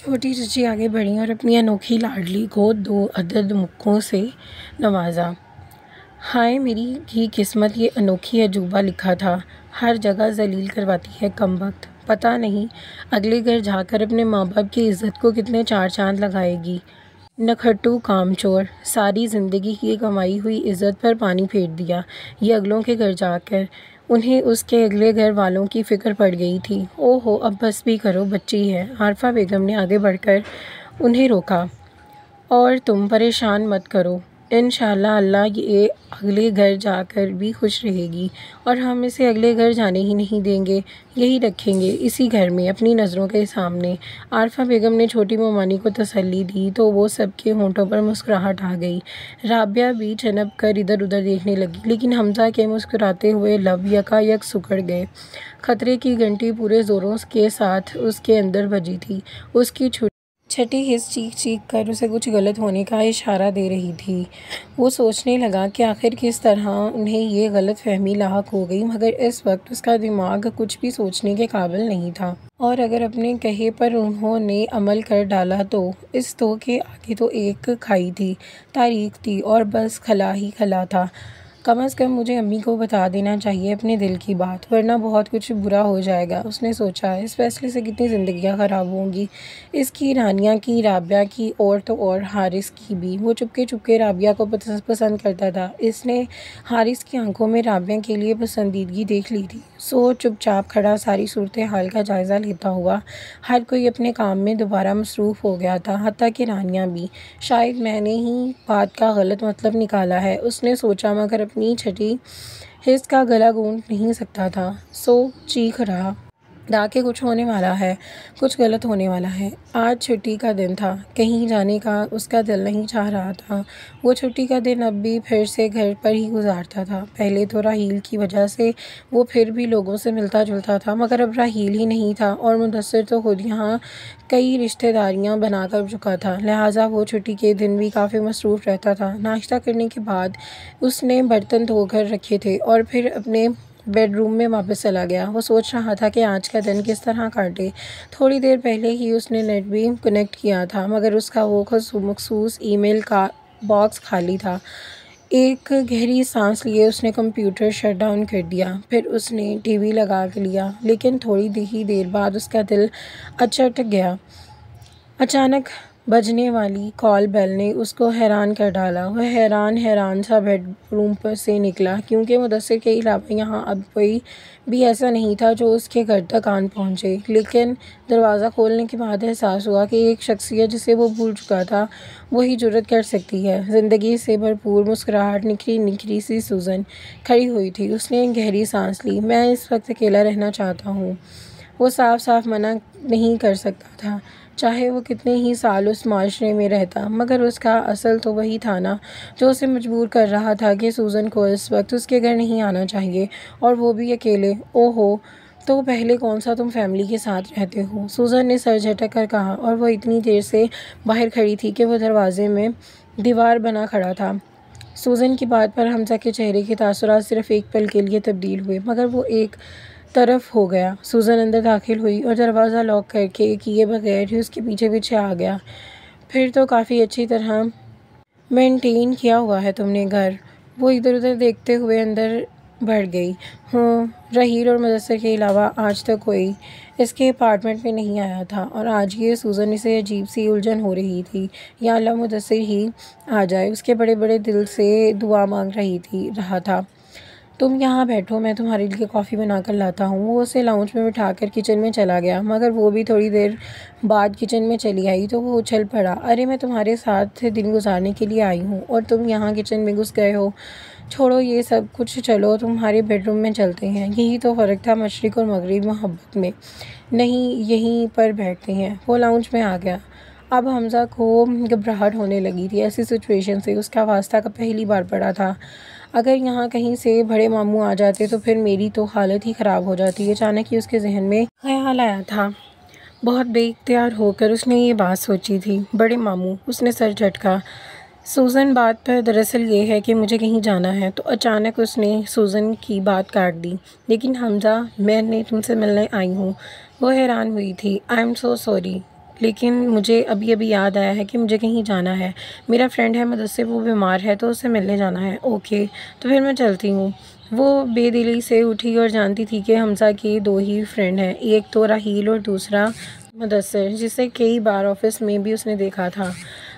छोटी चची आगे बढ़ी और अपनी अनोखी लाडली को 2 अदद मुक्कों से नवाजा। हाय मेरी ही किस्मत, ये अनोखी अजूबा लिखा था, हर जगह जलील करवाती है कमबख्त। पता नहीं अगले घर जाकर अपने माँ बाप की इज्जत को कितने 4 चांद लगाएगी। नखट्टू कामचोर, सारी ज़िंदगी की कमाई हुई इज्जत पर पानी फेर दिया ये अगलों के घर जाकर। उन्हें उसके अगले घर वालों की फ़िक्र पड़ गई थी। ओहो, अब बस भी करो, बच्ची है। आरफा बेगम ने आगे बढ़कर उन्हें रोका। और तुम परेशान मत करो, इंशाअल्लाह अल्लाह ये अगले घर जाकर भी खुश रहेगी और हम इसे अगले घर जाने ही नहीं देंगे, यही रखेंगे इसी घर में अपनी नज़रों के सामने। आरफा बेगम ने छोटी मोमानी को तसल्ली दी तो वो सबके होंठों पर मुस्कुराहट आ गई। राबिया भी छनप कर इधर उधर देखने लगी, लेकिन हमजा के मुस्कुराते हुए लब यकायक सिकुड़ गए। खतरे की घंटी पूरे ज़ोरों के साथ उसके अंदर बजी थी। उसकी छठी हिस्स चीख चीख कर उसे कुछ गलत होने का इशारा दे रही थी। वो सोचने लगा कि आखिर किस तरह उन्हें ये गलत फहमी लाहक हो गई, मगर इस वक्त उसका दिमाग कुछ भी सोचने के काबिल नहीं था। और अगर अपने कहे पर उन्होंने अमल कर डाला तो इस तो के आगे तो एक खाई थी, तारीख थी और बस खला ही खला था। कम अज़ कम मुझे अम्मी को बता देना चाहिए अपने दिल की बात, वरना बहुत कुछ बुरा हो जाएगा। उसने सोचा, इस फैसले से कितनी ज़िंदगियां ख़राब होंगी, इसकी, रानिया की, राबिया की और तो और हारिस की भी। वो चुपके चुपके राबिया को पसंद करता था। इसने हारिस की आंखों में राबिया के लिए पसंदीदगी देख ली थी। सो चुपचाप खड़ा सारी सूरत हाल का जायज़ा लेता हुआ हर कोई अपने काम में दोबारा मसरूफ़ हो गया था, हत्ता कि रानिया भी। शायद मैंने ही बात का गलत मतलब निकाला है, उसने सोचा, मगर अपनी छठी हिस्स का गला गूंथ नहीं सकता था। सो चीख रहा था कि कुछ होने वाला है, कुछ गलत होने वाला है। आज छुट्टी का दिन था, कहीं जाने का उसका दिल नहीं चाह रहा था। वो छुट्टी का दिन अब भी फिर से घर पर ही गुजारता था। पहले तो राहील की वजह से वो फिर भी लोगों से मिलता जुलता था, मगर अब राहील ही नहीं था और मुदस्सिर तो खुद यहाँ कई रिश्तेदारियाँ बना कर चुका था। लिहाजा वो छुट्टी के दिन भी काफ़ी मसरूफ़ रहता था। नाश्ता करने के बाद उसने बर्तन धोकर रखे थे और फिर अपने बेडरूम में वापस चला गया। वो सोच रहा था कि आज का दिन किस तरह काटे। थोड़ी देर पहले ही उसने नेट भी कनेक्ट किया था, मगर उसका वो मखसूस ईमेल का बॉक्स खाली था। एक गहरी सांस लिए उसने कंप्यूटर शट डाउन कर दिया। फिर उसने टीवी लगा के लिया, लेकिन थोड़ी ही देर बाद उसका दिल अचट गया। अचानक बजने वाली कॉल बेल ने उसको हैरान कर डाला। वह हैरान सा बेडरूम पर से निकला, क्योंकि मुदस्सिर के अलावा यहाँ अब कोई भी ऐसा नहीं था जो उसके घर तक आन पहुँचे। लेकिन दरवाज़ा खोलने के बाद एहसास हुआ कि एक शख्सियत जिसे वो भूल चुका था वही जुर्रत कर सकती है। ज़िंदगी से भरपूर मुस्कुराहट निखरी सी सूजन खड़ी हुई थी। उसने एक गहरी सांस ली। मैं इस वक्त अकेला रहना चाहता हूँ, वो साफ साफ मना नहीं कर सकता था, चाहे वो कितने ही साल उस माशरे में रहता। मगर उसका असल तो वही था ना, जो उसे मजबूर कर रहा था कि सूजन को इस वक्त उसके घर नहीं आना चाहिए, और वो भी अकेले। ओहो, तो पहले कौन सा तुम फैमिली के साथ रहते हो? सूजन ने सर झटक कर कहा, और वो इतनी देर से बाहर खड़ी थी कि वो दरवाजे में दीवार बना खड़ा था। सूजन की बात पर हमजा के चेहरे के तासुरात सिर्फ एक पल के लिए तब्दील हुए, मगर वो एक तरफ हो गया। सूजन अंदर दाखिल हुई और दरवाज़ा लॉक करके किए बगैर ही उसके पीछे पीछे आ गया। फिर तो काफ़ी अच्छी तरह मेंटेन किया हुआ है तुमने घर। वो इधर उधर देखते हुए अंदर बढ़ गई। हूँ, राहील और मुदस्सिर के अलावा आज तक कोई इसके अपार्टमेंट में नहीं आया था, और आज ये सूजन इसे अजीब सी उलझन हो रही थी। या अल्लाह मुदस्सिर ही आ जाए, उसके बड़े बड़े दिल से दुआ मांग रहा था। तुम यहाँ बैठो, मैं तुम्हारे लिए कॉफ़ी बना कर लाता हूँ। वो उसे लाउंज में बिठाकर किचन में चला गया, मगर वो भी थोड़ी देर बाद किचन में चली आई तो वो उछल पड़ा। अरे, मैं तुम्हारे साथ दिन गुजारने के लिए आई हूँ और तुम यहाँ किचन में घुस गए हो। छोड़ो ये सब कुछ, चलो तुम्हारे बेडरूम में चलते हैं। यही तो फ़र्क था मशरिक़ और मगरिब मोहब्बत में। नहीं, यहीं पर बैठते हैं। वो लाउंज में आ गया। अब हमजा को घबराहट होने लगी थी। ऐसी सिचुएशन से उसका वास्ता का पहली बार पड़ा था। अगर यहाँ कहीं से बड़े मामू आ जाते तो फिर मेरी तो हालत ही ख़राब हो जाती। अचानक ही उसके जहन में ख्याल आया था। बहुत बेइख्तियार होकर उसने ये बात सोची थी। बड़े मामू, उसने सर झटका। सूजन, बात पर दरअसल ये है कि मुझे कहीं जाना है। तो अचानक उसने सूजन की बात काट दी। लेकिन हमजा, मैंने तुमसे मिलने आई हूँ। वो हैरान हुई थी। I am so sorry. लेकिन मुझे अभी अभी याद आया है कि मुझे कहीं जाना है। मेरा फ्रेंड है मुदस्सिर, वो बीमार है तो उससे मिलने जाना है। ओके, तो फिर मैं चलती हूँ। वो बेदिली से उठी और जानती थी कि हमज़ा के दो ही फ्रेंड हैं, एक तो राहील और दूसरा मुदस्सिर, जिसे कई बार ऑफिस में भी उसने देखा था।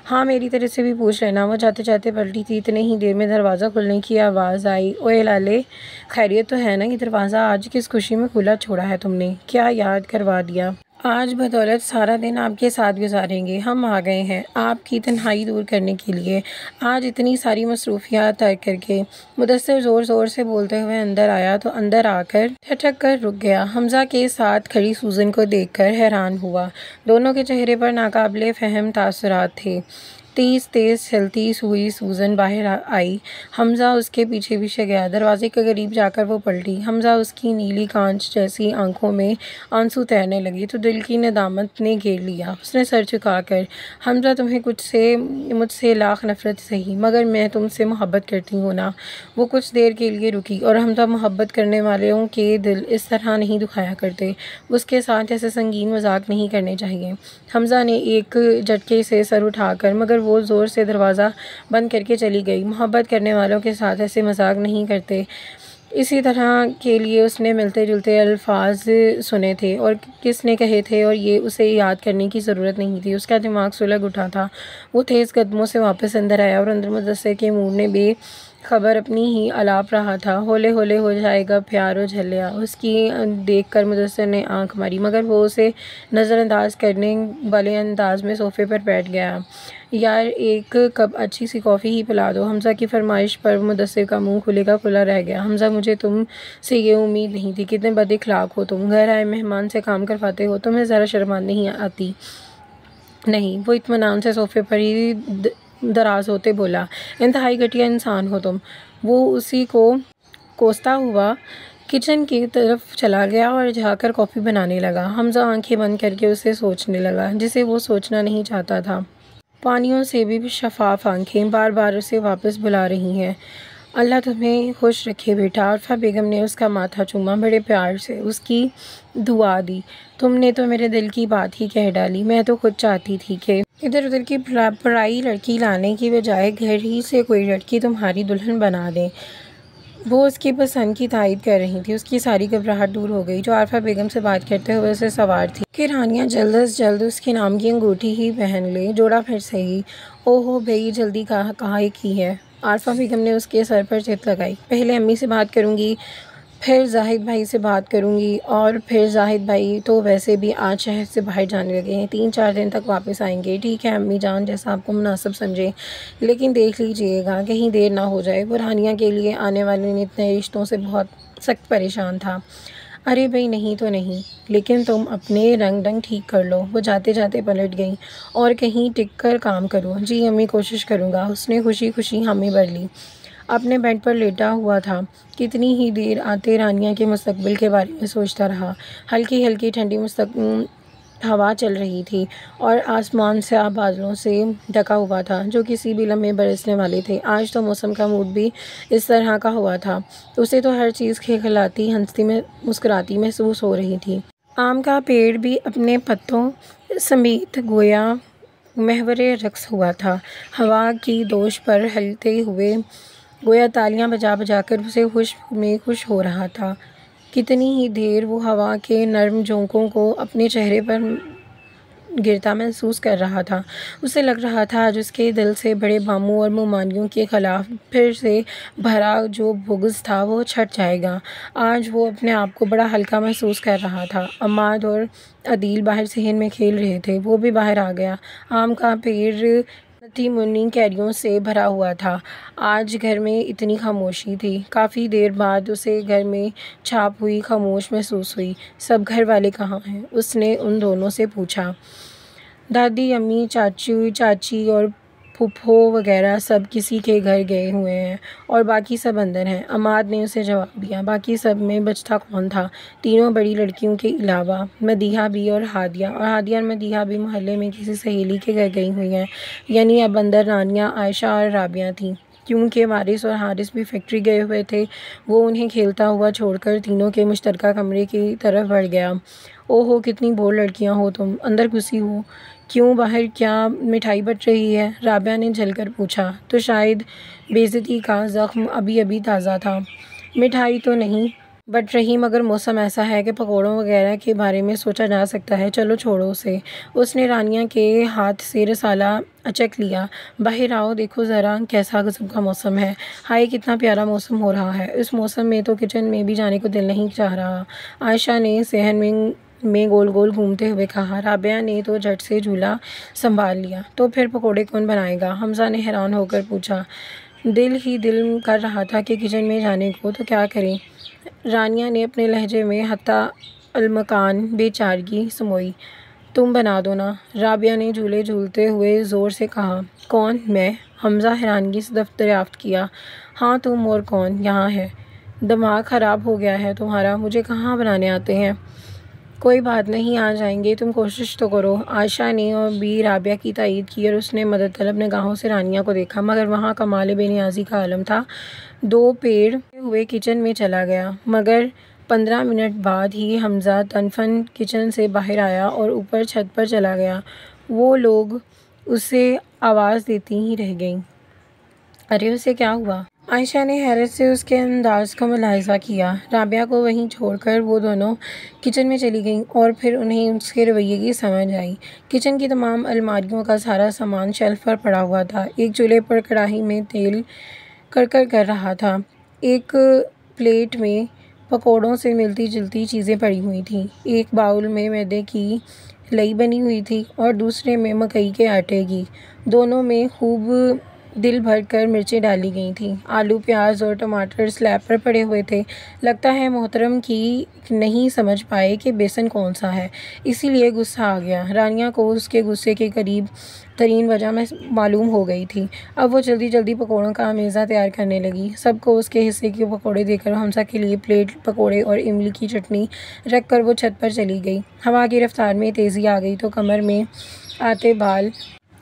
हाँ, मेरी तरह से भी पूछ लेना। वो जाते जाते पलटी थी, इतने ही देर में दरवाज़ा खुलने की आवाज़ आई। ओए लाले, खैरियत तो है ना? ये दरवाज़ा आज किस खुशी में खुला छोड़ा है तुमने? क्या याद करवा दिया? आज बदौलत सारा दिन आपके साथ गुजारेंगे। हम आ गए हैं आपकी तन्हाई दूर करने के लिए। आज इतनी सारी मसरूफियात तर्क करके। मुदस्सिर ज़ोर ज़ोर से बोलते हुए अंदर आया तो अंदर आकर ठठक कर रुक गया। हमज़ा के साथ खड़ी सूजन को देखकर हैरान हुआ। दोनों के चेहरे पर नाकाबिले फ़हम तासुरात थे। तेज़ तेज़ चलती हुई सूजन बाहर आई। हमज़ा उसके पीछे पीछे गया। दरवाजे के करीब जाकर वो पलटी। हमज़ा उसकी नीली कांच जैसी आंखों में आंसू तैरने लगे तो दिल की नदामत ने घेर लिया। उसने सर झुकाकर, हमज़ा तुम्हें मुझसे लाख नफ़रत सही, मगर मैं तुमसे मोहब्बत करती हूँ ना। वो कुछ देर के लिए रुकी और हमज़ा मोहब्बत करने वालों के दिल इस तरह नहीं दुखाया करते। उसके साथ ऐसे संगीन मजाक नहीं करने चाहिए। हमज़ा ने एक झटके से सर उठाकर, मगर वो ज़ोर से दरवाज़ा बंद करके चली गई। मोहब्बत करने वालों के साथ ऐसे मजाक नहीं करते। इसी तरह के लिए उसने मिलते जुलते अल्फाज सुने थे और किसने कहे थे, और ये उसे याद करने की ज़रूरत नहीं थी। उसका दिमाग सुलग उठा था। वो तेज़ कदमों से वापस अंदर आया और अंदर मुदस्सिर के मुंह ने बेखबर अपनी ही अलाप रहा था। होले होले हो जाएगा प्यारो झल्लिया। उसकी देखकर मुदस्सिर ने आंख मारी, मगर वो उसे नज़रअंदाज करने वाले अंदाज में सोफ़े पर बैठ गया। यार, एक कप अच्छी सी कॉफ़ी ही पिला दो। हमज़ा की फरमाइश पर मुदस्सिर का मुंह खुले का खुला रह गया। हमज़ा, मुझे तुम से ये उम्मीद नहीं थी। कितने बद अखलाक हो तुम। घर आए मेहमान से काम करवाते हो। तुम्हें ज़रा शर्म नहीं आती? नहीं। वो इत्मीनान से सोफ़े पर ही दराज होते बोला। इंतहाई घटिया इंसान हो तुम। वो उसी को कोसता हुआ किचन की तरफ चला गया और जाकर कॉफ़ी बनाने लगा। हमज़ा आंखें बंद करके उसे सोचने लगा, जिसे वो सोचना नहीं चाहता था। पानियों से भी शफाफ आंखें बार बार उसे वापस बुला रही हैं। अल्लाह तुम्हें खुश रखे बेटा। आरफा बेगम ने उसका माथा चूमा, बड़े प्यार से उसकी दुआ दी। तुमने तो मेरे दिल की बात ही कह डाली। मैं तो खुद चाहती थी कि इधर उधर की पराई लड़की लाने की बजाय घर ही से कोई लड़की तुम्हारी दुल्हन बना दें। वो उसकी पसंद की तायद कर रही थी। उसकी सारी घबराहट दूर हो गई, जो आरफा बेगम से बात करते हुए उसे सवार थी कि रानिया जल्द अज जल्द उसके नाम की अंगूठी ही पहन ले, जोड़ा फिर सही। ओहो भई, जल्दी कहाँ की है? आरफा बेगम ने उसके सर पर चित लगाई। पहले अम्मी से बात करूँगी, फिर जाहिद भाई से बात करूँगी, और फिर जाहिद भाई तो वैसे भी आज शहर से बाहर जाने लगे हैं, 3-4 दिन तक वापस आएंगे। ठीक है अम्मी जान, जैसा आपको मुनासिब समझे, लेकिन देख लीजिएगा कहीं देर ना हो जाए। वो रानिया के लिए आने वाले इतने रिश्तों से बहुत सख्त परेशान था। अरे भाई नहीं तो नहीं, लेकिन तुम अपने रंग ढंग ठीक कर लो। वो जाते जाते पलट गई। और कहीं टिक कर काम करो। जी अम्मी, कोशिश करूँगा। उसने खुशी खुशी हामी भर ली। अपने बेड पर लेटा हुआ था। कितनी ही देर आते रानिया के मुस्तकबिल के बारे में सोचता रहा। हल्की हल्की ठंडी हवा चल रही थी और आसमान से बादलों से ढका हुआ था, जो किसी भी लम्हे बरसने वाले थे। आज तो मौसम का मूड भी इस तरह का हुआ था। उसे तो हर चीज़ खिलखिलाती, हंसती में मुस्कुराती महसूस हो रही थी। आम का पेड़ भी अपने पत्तों समेत गोया महवरे रक्स हुआ था। हवा की दोष पर हिलते हुए गोया तालियां बजा बजा कर उसे खुश हो रहा था। कितनी ही देर वो हवा के नर्म झोंकों को अपने चेहरे पर गिरता महसूस कर रहा था। उसे लग रहा था आज उसके दिल से बड़े बामों और मुमानियों के ख़िलाफ़ फिर से भरा जो बुग़्ज़ था वो छट जाएगा। आज वो अपने आप को बड़ा हल्का महसूस कर रहा था। अम्माद और अदील बाहर सहन में खेल रहे थे। वो भी बाहर आ गया। आम का पेड़ नन्ही मुन्नी कैरियों से भरा हुआ था। आज घर में इतनी खामोशी थी। काफ़ी देर बाद उसे घर में छाप हुई खामोश महसूस हुई। सब घर वाले कहाँ हैं? उसने उन दोनों से पूछा। दादी, अम्मी, चाची और फूफो वगैरह सब किसी के घर गए हुए हैं और बाकी सब अंदर हैं। अम्माद ने उसे जवाब दिया। बाकी सब में बचता कौन था? तीनों बड़ी लड़कियों के अलावा मदीहा भी और हादिया और मदीहा भी मोहल्ले में किसी सहेली के घर गई हुई हैं। यानी अब अंदर रानिया, आयशा और राबिया थीं। क्योंकि वारिस और हारिस भी फैक्ट्री गए हुए थे। वो उन्हें खेलता हुआ छोड़कर तीनों के मुश्तरका कमरे की तरफ बढ़ गया। ओहो, कितनी बोर लड़कियां हो तुम, अंदर घुसी हो क्यों? बाहर क्या मिठाई बट रही है? राबिया ने झलकर पूछा। तो शायद बेइज्जती का ज़ख्म अभी अभी ताज़ा था। मिठाई तो नहीं बट रही, मगर मौसम ऐसा है कि पकौड़ों वगैरह के बारे में सोचा जा सकता है। चलो छोड़ो उसे। उसने रानिया के हाथ से रसाला अचक लिया। बाहर आओ, देखो ज़रा कैसा गज़ब का मौसम है। हाय, कितना प्यारा मौसम हो रहा है। इस मौसम में तो किचन में भी जाने को दिल नहीं चाह रहा। आयशा ने सहन में गोल गोल घूमते हुए कहा। राबिया ने तो झट से झूला संभाल लिया। तो फिर पकौड़े कौन बनाएगा? हमज़ा ने हैरान होकर पूछा। दिल ही दिल कर रहा था कि किचन में जाने को, तो क्या करें? रानिया ने अपने लहजे में हत्ता अलमकान बेचारगी समोई। तुम बना दो ना, राबिया ने झूले झूलते हुए ज़ोर से कहा। कौन? मैं? हमज़ा हैरानगी से दरियाफ्त किया। हाँ तुम, और कौन? यहाँ है। दिमाग ख़राब हो गया है तुम्हारा, मुझे कहाँ बनाने आते हैं। कोई बात नहीं, आ जाएंगे, तुम कोशिश तो करो। आयशा ने और भी राबिया की तायीद की और उसने मदद तलब निगाहों से रानिया को देखा, मगर वहाँ कमाल बेनियाजी का आलम था। दो पेड़ हुए किचन में चला गया, मगर 15 मिनट बाद ही हमज़ा तनफन किचन से बाहर आया और ऊपर छत पर चला गया। वो लोग उसे आवाज़ देती ही रह गईं। अरे उसे क्या हुआ? आयशा ने हैरत से उसके अंदाज का मुलाहिजा किया। राबिया को वहीं छोड़कर वो दोनों किचन में चली गईं और फिर उन्हें उसके रवैये की समझ आई। किचन की तमाम अलमारियों का सारा सामान शेल्फ पर पड़ा हुआ था। एक चूल्हे पर कढ़ाई में तेल कड़कड़ कर रहा था। एक प्लेट में पकौड़ों से मिलती जुलती चीज़ें पड़ी हुई थीं। एक बाउल में मैदे की लई बनी हुई थी और दूसरे में मकई के आटे की। दोनों में खूब दिल भर कर मिर्चें डाली गई थीं। आलू, प्याज और टमाटर स्लैब पर पड़े हुए थे। लगता है मोहतरम की नहीं समझ पाए कि बेसन कौन सा है, इसीलिए गुस्सा आ गया। रानिया को उसके गुस्से के करीब तरीन वजह में मालूम हो गई थी। अब वो जल्दी जल्दी पकौड़ों का अमेज़ा तैयार करने लगी। सबको उसके हिस्से के पकौड़े देकर हमसा के लिए प्लेट पकौड़े और इमली की चटनी रख कर वो छत पर चली गई। हवा की रफ्तार में तेज़ी आ गई तो कमर में आते बाल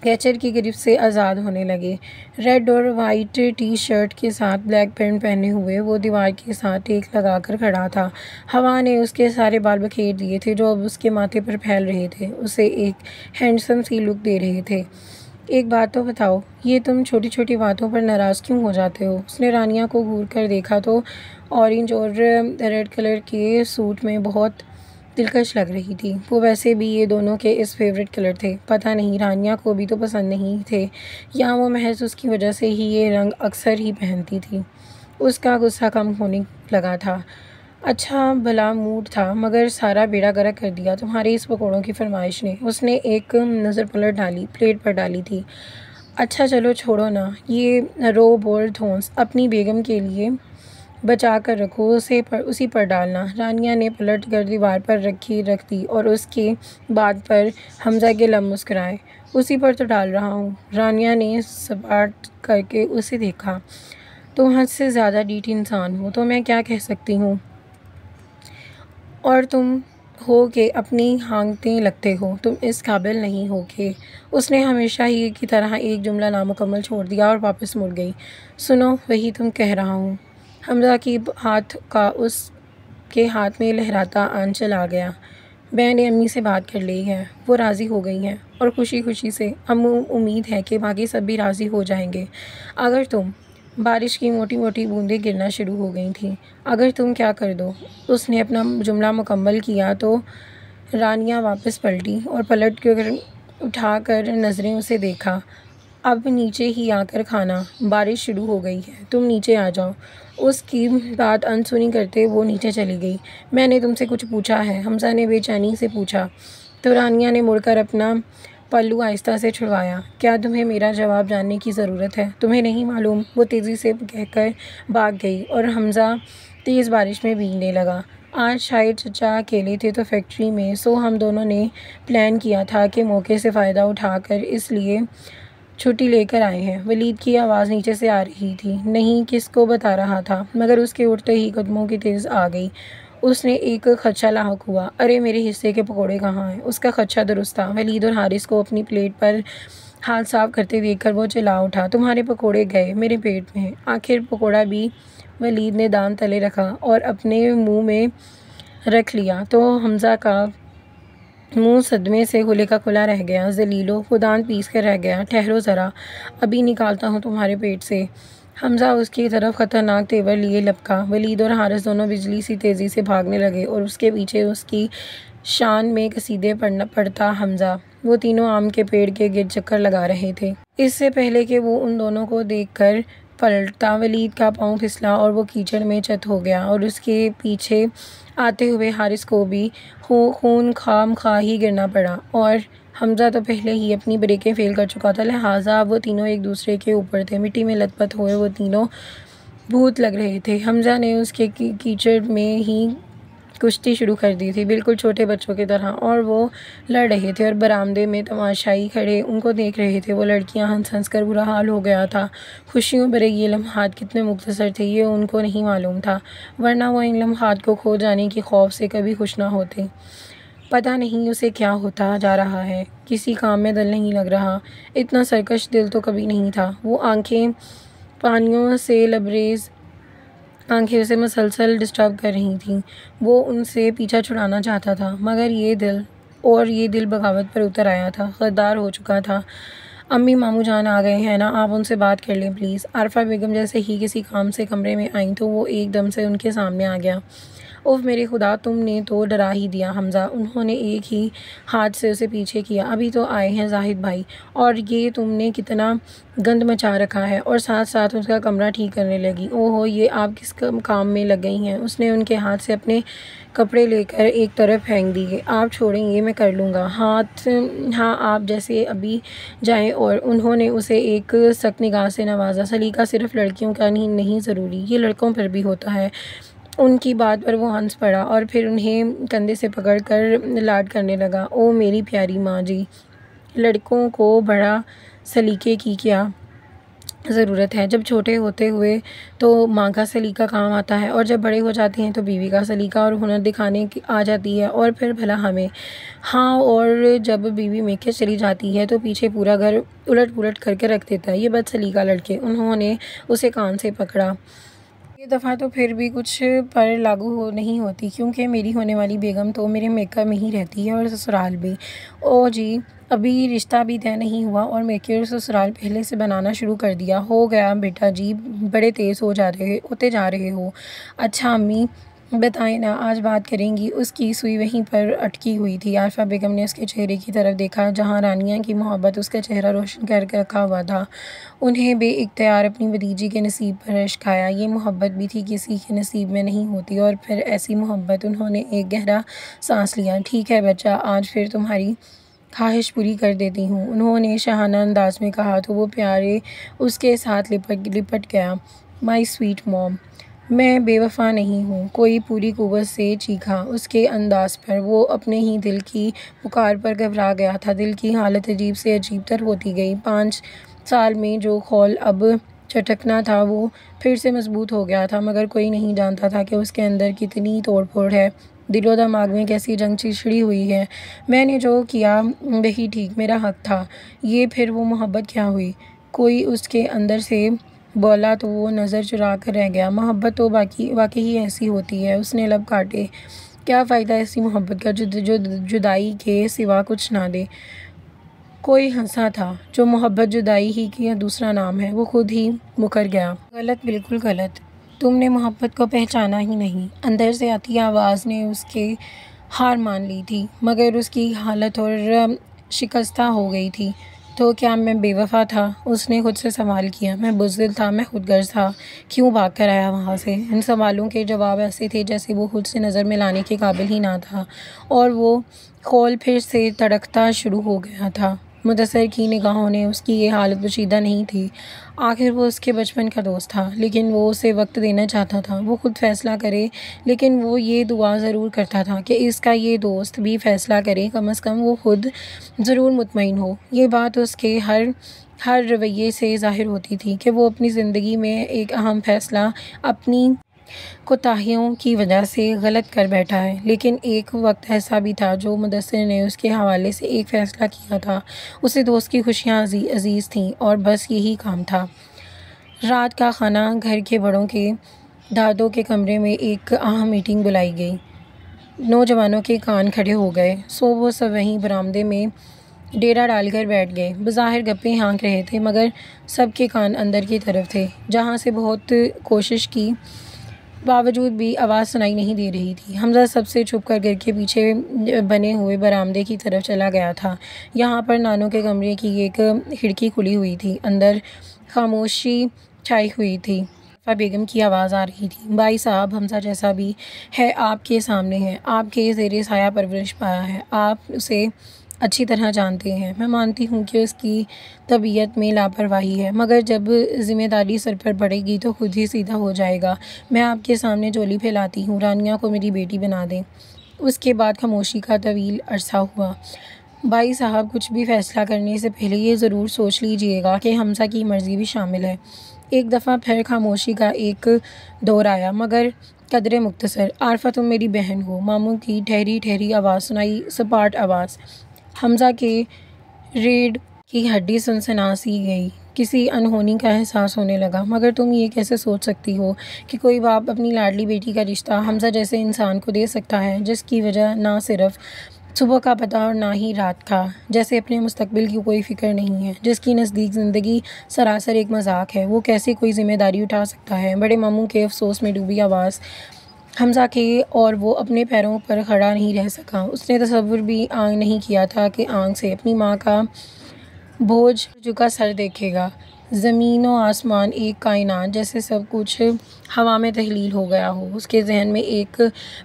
कैचर की गिरफ्त से आज़ाद होने लगे। रेड और वाइट टी शर्ट के साथ ब्लैक पैंट पहने हुए वो दीवार के साथ टेक लगाकर खड़ा था। हवा ने उसके सारे बाल बखेर दिए थे जो अब उसके माथे पर फैल रहे थे, उसे एक हैंडसम सी लुक दे रहे थे। एक बात तो बताओ, ये तुम छोटी छोटी बातों पर नाराज़ क्यों हो जाते हो? उसने रानिया को घूर कर देखा तो ऑरेंज और रेड कलर के सूट में बहुत दिलकश लग रही थी। वो वैसे भी ये दोनों के इस फेवरेट कलर थे। पता नहीं रानिया को भी तो पसंद नहीं थे, या वो महज उसकी वजह से ही ये रंग अक्सर ही पहनती थी। उसका गुस्सा कम होने लगा था। अच्छा भला मूड था, मगर सारा बेड़ा गर्क कर दिया तुम्हारे इस पकौड़ों की फरमाइश ने। उसने एक नज़र पलट डाली, प्लेट पर डाली थी। अच्छा चलो छोड़ो ना, ये रो बोल थोंस अपनी बेगम के लिए बचा कर रखो, उसी पर डालना। रानिया ने पलट कर दीवार पर रख दी और उसके बाद पर हमज़ा के लब मुस्कुराए। उसी पर तो डाल रहा हूँ। रानिया ने सपाट करके उसे देखा। तुम हद से ज़्यादा डीठ इंसान हो, तो मैं क्या कह सकती हूँ। और तुम हो के अपनी हाँकते लगते हो, तुम इस काबिल नहीं हो के। उसने हमेशा ही की तरह एक जुमला नामुकम्मल छोड़ दिया और वापस मुड़ गई। सुनो, वही तुम कह रहा हूँ। हमज़ा की हाथ का उसके हाथ में लहराता आंचल आ गया। मैंने अम्मी से बात कर ली है, वो राज़ी हो गई हैं और खुशी खुशी से। अम्मू उम्मीद है कि बाकी सब भी राज़ी हो जाएंगे। अगर तुम बारिश की मोटी मोटी बूंदें गिरना शुरू हो गई थीं। अगर तुम क्या कर दो। उसने अपना जुमला मुकम्मल किया तो रानिया वापस पलटी और पलट कर उठा कर नज़रें उसे देखा। अब नीचे ही आकर खाना, बारिश शुरू हो गई है, तुम नीचे आ जाओ। उसकी बात अनसुनी करते वो नीचे चली गई। मैंने तुमसे कुछ पूछा है? हमज़ा ने बेचैनी से पूछा। तो रानिया ने मुड़कर अपना पल्लू आहिस्ता से छुड़वाया। क्या तुम्हें मेरा जवाब जानने की ज़रूरत है? तुम्हें नहीं मालूम? वो तेज़ी से कहकर भाग गई और हमज़ा तेज़ बारिश में भीगने लगा। आज शायद चचा अकेले थे तो फैक्ट्री में, सो हम दोनों ने प्लान किया था कि मौके से फ़ायदा उठाकर इसलिए छुट्टी लेकर आए हैं। वलीद की आवाज़ नीचे से आ रही थी। नहीं, किसको बता रहा था, मगर उसके उठते ही कदमों की तेज़ आ गई। उसने एक खदशा लाहक हुआ। अरे मेरे हिस्से के पकौड़े कहाँ हैं? उसका खदशा दुरुस्त था। वलीद और हारिस को अपनी प्लेट पर हाथ साफ करते देखकर वो चिल्ला उठा, तुम्हारे पकोड़े गए मेरे पेट में। आखिर पकोड़ा भी वलीद ने दांत तले रखा और अपने मुंह में रख लिया तो हमज़ा का मुंह सदमे से खुले का खुला रह गया। जलीलो, वो दांत पीस कर रह गया। ठहरो ज़रा, अभी निकालता हूँ तुम्हारे पेट से। हमज़ा उसकी तरफ ख़तरनाक तेवर लिए लपका। वलीद और हारिस दोनों बिजली सी तेज़ी से भागने लगे और उसके पीछे उसकी शान में कसीदे पढ़ता हमज़ा। वो तीनों आम के पेड़ के गिर्द चक्कर लगा रहे थे। इससे पहले कि वो उन दोनों को देखकर पलटता, वलीद का पाँव फिसला और वो कीचड़ में चत हो गया और उसके पीछे आते हुए हारिस को भी खून खाम खा ही गिरना पड़ा। और हमज़ा तो पहले ही अपनी ब्रेकें फेल कर चुका था, लिहाजा वो तीनों एक दूसरे के ऊपर थे। मिट्टी में लथपथ हुए वो तीनों भूत लग रहे थे। हमज़ा ने उसके कीचड़ में ही कुश्ती शुरू कर दी थी, बिल्कुल छोटे बच्चों की तरह, और वो लड़ रहे थे और बरामदे में तमाशाई खड़े उनको देख रहे थे। वो लड़कियां हंस हंस कर बुरा हाल हो गया था। खुशियों भरे ये लम्हात कितने मुख्तसर थे ये उनको नहीं मालूम था, वरना वो इन लम्हात को खो जाने की खौफ से कभी खुश ना होते। पता नहीं उसे क्या होता जा रहा है, किसी काम में दिल नहीं लग रहा। इतना सरकश दिल तो कभी नहीं था। वो आंखें पानियों से लबरेज आंखें उसे मुसलसल डिस्टर्ब कर रही थीं। वो उनसे पीछा छुड़ाना चाहता था, मगर ये दिल बगावत पर उतर आया था, गद्दार हो चुका था। अम्मी मामू जान आ गए हैं ना, आप उनसे बात कर लें प्लीज़। आरफा बेगम जैसे ही किसी काम से कमरे में आई तो वो एकदम से उनके सामने आ गया। उफ़ मेरे खुदा, तुमने तो डरा ही दिया हमज़ा। उन्होंने एक ही हाथ से उसे पीछे किया। अभी तो आए हैं जाहिद भाई, और ये तुमने कितना गंद मचा रखा है। और साथ साथ उसका कमरा ठीक करने लगी। ओहो, ये आप किस काम में लग गई हैं। उसने उनके हाथ से अपने कपड़े लेकर एक तरफ फेंक दिए। आप छोड़ें, ये मैं कर लूँगा। हाँ, आप जैसे अभी जाएं। और उन्होंने उसे एक सख्त निगाह से नवाजा। सलीका सिर्फ लड़कियों का नहीं ज़रूरी, ये लड़कों पर भी होता है। उनकी बात पर वो हंस पड़ा और फिर उन्हें कंधे से पकड़कर लाड करने लगा। ओ मेरी प्यारी माँ जी, लड़कों को बड़ा सलीके की क्या ज़रूरत है। जब छोटे होते हुए तो माँ का सलीका काम आता है, और जब बड़े हो जाते हैं तो बीवी का सलीका और हुनर दिखाने की आ जाती है, और फिर भला हमें। हाँ, और जब बीवी मेके चली जाती है तो पीछे पूरा घर उलट पुलट करके रख देता है। ये बदसलीका लड़के। उन्होंने उसे कान से पकड़ा। ये दफ़ा तो फिर भी कुछ पर लागू नहीं होती, क्योंकि मेरी होने वाली बेगम तो मेरे मेका में ही रहती है और ससुराल भी। ओ जी, अभी रिश्ता भी तय नहीं हुआ और मेके और ससुराल पहले से बनाना शुरू कर दिया। हो गया बेटा जी, बड़े तेज़ होते जा रहे हो। अच्छा अम्मी बताएं ना, आज बात करेंगी। उसकी सुई वहीं पर अटकी हुई थी। आरफा बेगम ने उसके चेहरे की तरफ देखा, जहां रानिया की मोहब्बत उसका चेहरा रोशन करके रखा हुआ था। उन्हें बेइख्तियार अपनी भतीजी के नसीब पर रश्क आया। ये मोहब्बत भी थी किसी के नसीब में नहीं होती, और फिर ऐसी मोहब्बत। उन्होंने एक गहरा सांस लिया। ठीक है बच्चा, आज फिर तुम्हारी ख्वाहिश पूरी कर देती हूँ, उन्होंने शाहाना अंदाज में कहा तो वो प्यारे उसके साथ लिपट गया। माई स्वीट मॉम, मैं बेवफा नहीं हूँ, कोई पूरी कुव्वत से चीखा उसके अंदाज पर। वो अपने ही दिल की पुकार पर घबरा गया था। दिल की हालत अजीब से अजीब तर होती गई। 5 साल में जो खौल अब चटकना था वो फिर से मजबूत हो गया था, मगर कोई नहीं जानता था कि उसके अंदर कितनी तोड़ फोड़ है। दिलो दिमाग में कैसी जंग छिड़ी हुई है। मैंने जो किया वही ठीक, मेरा हक था। ये फिर वो मोहब्बत क्या हुई? कोई उसके अंदर से बोला तो वो नज़र चुरा कर रह गया। मोहब्बत तो वाकई ही ऐसी होती है। उसने लब काटे। क्या फ़ायदा ऐसी मोहब्बत का जो जुदाई के सिवा कुछ ना दे। कोई हंसा था। जो मोहब्बत जुदाई ही की दूसरा नाम है, वो खुद ही मुकर गया। गलत, बिल्कुल गलत। तुमने मोहब्बत को पहचाना ही नहीं। अंदर से आती आवाज़ ने उसके हार मान ली थी, मगर उसकी हालत और शिकस्ता हो गई थी। तो क्या मैं बेवफा था? उसने खुद से सवाल किया। मैं बुज़दिल था, मैं खुदगर्ज़ था। क्यों भाग कर आया वहाँ से? इन सवालों के जवाब ऐसे थे जैसे वो खुद से नज़र मिलाने के काबिल ही ना था, और वो खौल फिर से तड़कता शुरू हो गया था। मुदस्सर की निगाहों ने उसकी ये हालत पोशीदा नहीं थी। आखिर वो उसके बचपन का दोस्त था, लेकिन वो उसे वक्त देना चाहता था। वो खुद फैसला करे, लेकिन वो ये दुआ ज़रूर करता था कि इसका ये दोस्त भी फैसला करे। कम से कम वो खुद ज़रूर मुतमईन हो। ये बात उसके हर रवैये से ज़ाहिर होती थी कि वो अपनी ज़िंदगी में एक अहम फ़ैसला अपनी कोताहियों की वजह से गलत कर बैठा है। लेकिन एक वक्त ऐसा भी था जो मुदस्सिर ने उसके हवाले से एक फ़ैसला किया था। उसे दोस्त की खुशियाँ अजीज़ थीं और बस यही काम था। रात का खाना घर के बड़ों के दादों के कमरे में एक अहम मीटिंग बुलाई गई। नौजवानों के कान खड़े हो गए, सो वो सब वहीं बरामदे में डेरा डालकर बैठ गए। बज़ाहिर गप्पे हाँक रहे थे, मगर सबके कान अंदर की तरफ थे, जहाँ से बहुत कोशिश की बावजूद भी आवाज़ सुनाई नहीं दे रही थी। हमज़ा सबसे छुप कर घर के पीछे बने हुए बरामदे की तरफ चला गया था। यहाँ पर नानों के कमरे की एक खिड़की खुली हुई थी। अंदर खामोशी छाई हुई थी। बेगम की आवाज़ आ रही थी, भाई साहब, हमज़ा जैसा भी है आपके सामने है, आपके ज़ेरे साया परवरिश पाया है, आप उसे अच्छी तरह जानते हैं। मैं मानती हूँ कि उसकी तबीयत में लापरवाही है, मगर जब ज़िम्मेदारी सर पर पड़ेगी तो खुद ही सीधा हो जाएगा। मैं आपके सामने झोली फैलाती हूँ, रानिया को मेरी बेटी बना दें। उसके बाद खामोशी का तवील अरसा हुआ। भाई साहब, कुछ भी फ़ैसला करने से पहले ये ज़रूर सोच लीजिएगा कि हमज़ा की मर्ज़ी भी शामिल है। एक दफ़ा फिर खामोशी का एक दौर आया, मगर कदरे मुख्तसर। आरफा, तुम मेरी बहन हो। मामू की ठहरी ठहरी आवाज़ सुनाई, सपाट आवाज़। हमज़ा के रीढ़ की हड्डी सनसना सी गई। किसी अनहोनी का एहसास होने लगा। मगर तुम ये कैसे सोच सकती हो कि कोई बाप अपनी लाडली बेटी का रिश्ता हमज़ा जैसे इंसान को दे सकता है, जिसकी वजह ना सिर्फ सुबह का पता और ना ही रात का, जैसे अपने मुस्तकबिल की कोई फ़िक्र नहीं है, जिसकी नज़दीक ज़िंदगी सरासर एक मजाक है, वो कैसे कोई ज़िम्मेदारी उठा सकता है। बड़े मामू के अफसोस में डूबी आवाज़ हमज़ा के, और वो अपने पैरों पर खड़ा नहीं रह सका। उसने तसव्वुर भी आंग नहीं किया था कि आंग से अपनी माँ का बोझ झुका सर देखेगा। ज़मीन और आसमान, एक कायनात, जैसे सब कुछ हवा में तहलील हो गया हो। उसके जहन में एक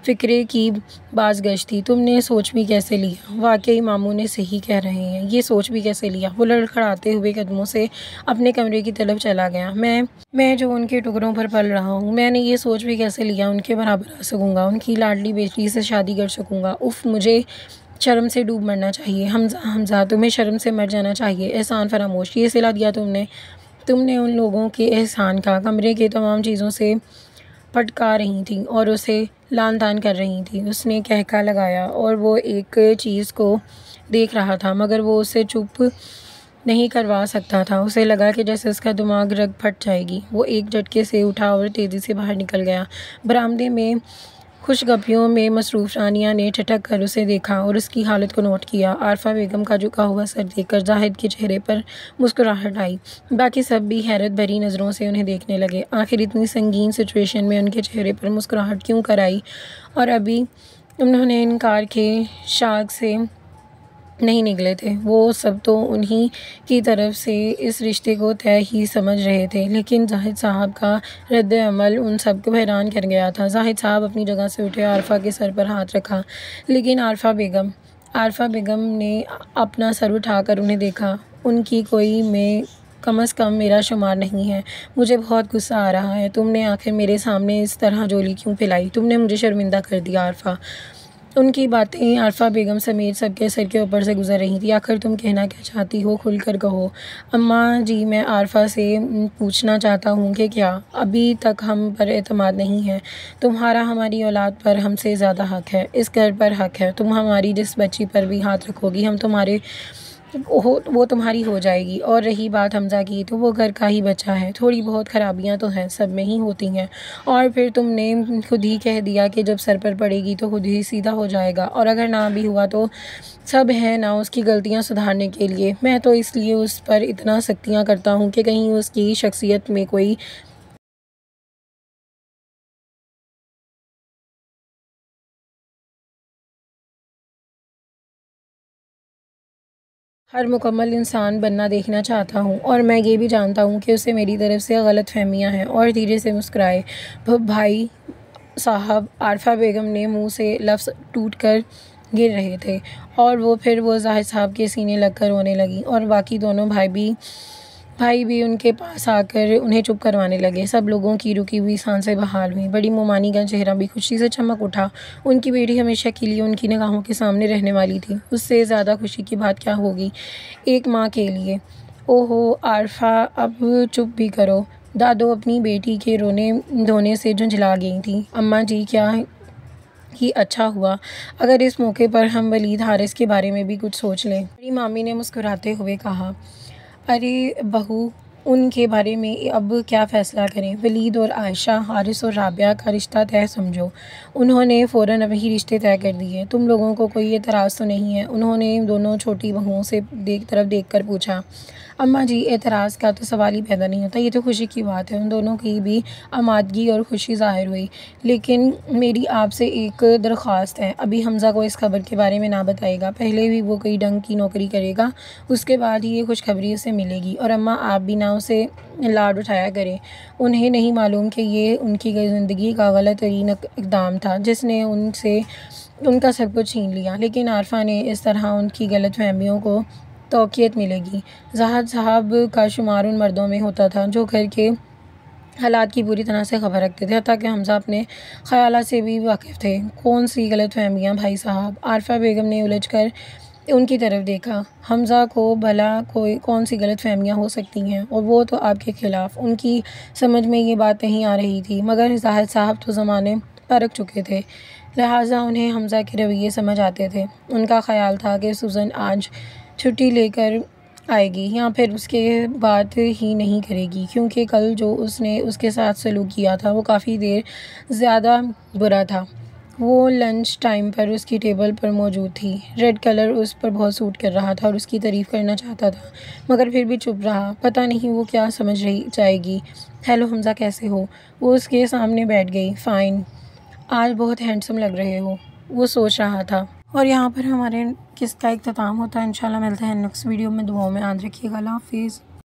फ़िक्रे की बाज़गश्त थी। तुमने सोच भी कैसे लिया? वाकई मामू ने सही कह रहे हैं, ये सोच भी कैसे लिया? वो लड़खड़ाते हुए कदमों से अपने कमरे की तरफ चला गया। मैं जो उनके टुकड़ों पर पल रहा हूँ, मैंने ये सोच भी कैसे लिया उनके बराबर आ सकूँगा, उनकी लाडली बेटी से शादी कर सकूँगा। उफ़, मुझे शर्म से डूब मरना चाहिए। हमज़ा, तुम्हें शर्म से मर जाना चाहिए। एहसान फरामोश, ये सिला दिया तुमने उन लोगों के एहसान का। कमरे के तमाम चीज़ों से पटका रही थी और उसे लान तान कर रही थी। उसने कहका लगाया और वो एक चीज़ को देख रहा था, मगर वो उसे चुप नहीं करवा सकता था। उसे लगा कि जैसे उसका दिमाग रग फट जाएगी। वो एक झटके से उठा और तेज़ी से बाहर निकल गया। बरामदे में खुशगपियों में मसरूफ़ रानिया ने ठटक कर उसे देखा और उसकी हालत को नोट किया। आरफा बेगम का झुका हुआ सर देखकर जाहिद के चेहरे पर मुस्कुराहट आई। बाकी सब भी हैरत भरी नज़रों से उन्हें देखने लगे। आखिर इतनी संगीन सिचुएशन में उनके चेहरे पर मुस्कुराहट क्यों कर आई? और अभी उन्होंने इनकार के शाख से नहीं निकले थे। वो सब तो उन्हीं की तरफ से इस रिश्ते को तय ही समझ रहे थे, लेकिन जाहिद साहब का रद्द अमल उन सब को हैरान कर गया था। जाहिद साहब अपनी जगह से उठे, आरफा के सर पर हाथ रखा, लेकिन आरफा बेगम ने अपना सर उठाकर उन्हें देखा। उनकी कोई में कम से कम मेरा शुमार नहीं है। मुझे बहुत गुस्सा आ रहा है। तुमने आखिर मेरे सामने इस तरह झोली क्यों फैलाई? तुमने मुझे शर्मिंदा कर दिया आरफा। उनकी बातें आरफा बेगम समेत सबके सर के ऊपर से गुजर रही थी। आखिर तुम कहना क्या चाहती हो? खुलकर कहो। अम्मा जी, मैं आरफा से पूछना चाहता हूँ कि क्या अभी तक हम पर एतमाद नहीं है? तुम्हारा हमारी औलाद पर हमसे ज़्यादा हक है, इस घर पर हक है। तुम हमारी जिस बच्ची पर भी हाथ रखोगी वो तुम्हारी हो जाएगी। और रही बात हमज़ा की, तो वो घर का ही बच्चा है। थोड़ी बहुत खराबियां तो हैं, सब में ही होती हैं। और फिर तुमने खुद ही कह दिया कि जब सर पर पड़ेगी तो खुद ही सीधा हो जाएगा, और अगर ना भी हुआ तो सब है ना उसकी गलतियां सुधारने के लिए। मैं तो इसलिए उस पर इतना सख्तियां करता हूँ कि कहीं उसकी शख्सियत में कोई हर मुकम्मल इंसान बनना देखना चाहता हूँ, और मैं ये भी जानता हूँ कि उसे मेरी तरफ से गलत फहमियाँ हैं। और धीरे से मुस्कुराए। भाई साहब, आरफा बेगम ने मुंह से लफ्ज़ टूट कर गिर रहे थे, और वो जाहिद साहब के सीने लगकर रोने लगी, और बाकी दोनों भाई भी उनके पास आकर उन्हें चुप करवाने लगे। सब लोगों की रुकी हुई सांसें बहाल हुई। बड़ी मोमानी का चेहरा भी खुशी से चमक उठा। उनकी बेटी हमेशा के लिए उनकी निगाहों के सामने रहने वाली थी। उससे ज़्यादा खुशी की बात क्या होगी एक माँ के लिए। ओहो आरफा, अब चुप भी करो। दादो अपनी बेटी के रोने धोने से झुंझला गई थी। अम्मा जी, क्या ही अच्छा हुआ अगर इस मौके पर हम वलीद हारिस के बारे में भी कुछ सोच लें। मेरी मामी ने मुस्कुराते हुए कहा, अरे बहू, उनके बारे में अब क्या फ़ैसला करें? वलीद और आयशा, हारिस और राबिया का रिश्ता तय समझो। उन्होंने फ़ौरन अभी रिश्ते तय कर दिए। तुम लोगों को कोई एतराज़ तो नहीं है? उन्होंने दोनों छोटी बहुओं से तरफ देख कर पूछा। अम्मा जी, एतराज़ का तो सवाल ही पैदा नहीं होता, ये तो खुशी की बात है। उन दोनों की भी आमादगी और खुशी ज़ाहिर हुई। लेकिन मेरी आपसे एक दरख्वास्त है, अभी हमज़ा को इस खबर के बारे में ना बताइएगा। पहले भी वो कोई ढंग की नौकरी करेगा, उसके बाद ही ये खुशखबरी उसे मिलेगी। और अम्मा, आप भी ना उसे लाड उठाया करें। उन्हें नहीं मालूम कि ये उनकी ज़िंदगी का गलत तरीन इक़दाम था जिसने उनका सब कुछ छीन लिया। लेकिन आरफा ने इस तरह उनकी गलत फहमियों को तौक़ीयत मिलेगी। ज़ाहद साहब का शुमार उन मर्दों में होता था जो घर के हालात की पूरी तरह से खबर रखते थे, हत्ता कि हमज़ा अपने ख़यालात से भी वाकिफ़ थे। कौन सी गलत फहमियाँ भाई साहब? आरफा बेगम ने उलझ कर उनकी तरफ देखा। हमज़ा को भला कौन सी गलत फहमियाँ हो सकती हैं, और वो तो आपके ख़िलाफ़। उनकी समझ में ये बात नहीं आ रही थी, मगर ज़ाहिद साहब तो ज़माने परख चुके थे, लिहाजा उन्हें हमज़ा के रवैये समझ आते थे। उनका ख़याल था कि सुज़न आज छुट्टी लेकर आएगी या फिर उसके बात ही नहीं करेगी, क्योंकि कल जो उसने उसके साथ सलूक किया था वो काफ़ी देर ज़्यादा बुरा था। वो लंच टाइम पर उसकी टेबल पर मौजूद थी। रेड कलर उस पर बहुत सूट कर रहा था और उसकी तारीफ़ करना चाहता था, मगर फिर भी चुप रहा। पता नहीं वो क्या समझ रही जाएगी। हेलो हमज़ा, कैसे हो? वो उसके सामने बैठ गई। फ़ाइन, आज बहुत हैंडसम लग रहे हो, वो सोच रहा था। और यहाँ पर हमारे किस्त का इख्तिताम होता है। इंशाल्लाह मिलते हैं नेक्स्ट वीडियो में। दुआओं में याद रखिएगा। अल्लाह हाफ़िज़।